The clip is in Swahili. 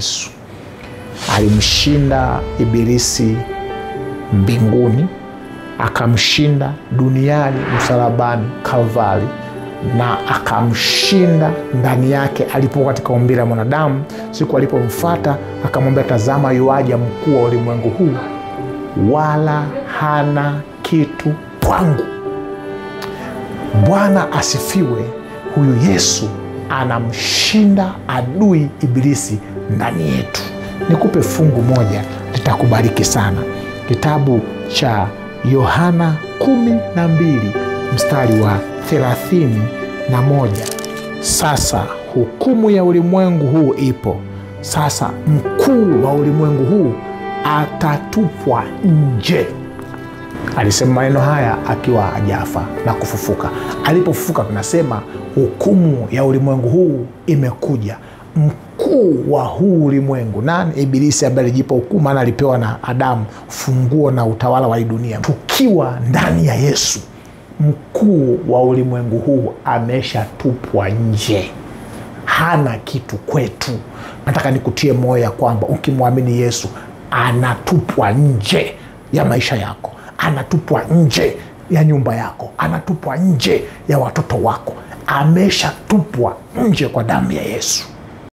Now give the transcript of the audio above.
Yesu. Alimshinda ibilisi mbinguni, akamshinda duniani msalabani Kalvari, na akamshinda ndani yake alipokuwa katika umbile la mwanadamu. Siku alipomfuata akamwambia, tazama yuaja mkuu wa ulimwengu huu, wala hana kitu kwangu. Bwana asifiwe. Huyu Yesu anamshinda adui ibilisi ndani yetu. Nikupe fungu moja litakubariki sana. Kitabu cha Yohana 12 mstari wa 31. Sasa hukumu ya ulimwengu huu ipo. Sasa mkuu wa ulimwengu huu atatupwa nje. Alisema maneno haya akiwa hajafa na kufufuka. Alipofufuka tunasema hukumu ya ulimwengu huu imekuja. Mkuu wa huu ulimwengu nani? Ibilisi, ambaye alijipa hukumu, maana alipewa na Adamu funguo na utawala wa dunia. Tukiwa ndani ya Yesu, mkuu wa ulimwengu huu ameshatupwa nje. Hana kitu kwetu. Nataka nikutie moyo ya kwamba ukimwamini Yesu, anatupwa nje ya maisha yako, anatupwa nje ya nyumba yako, anatupwa nje ya watoto wako. Ameshatupwa nje kwa damu ya Yesu.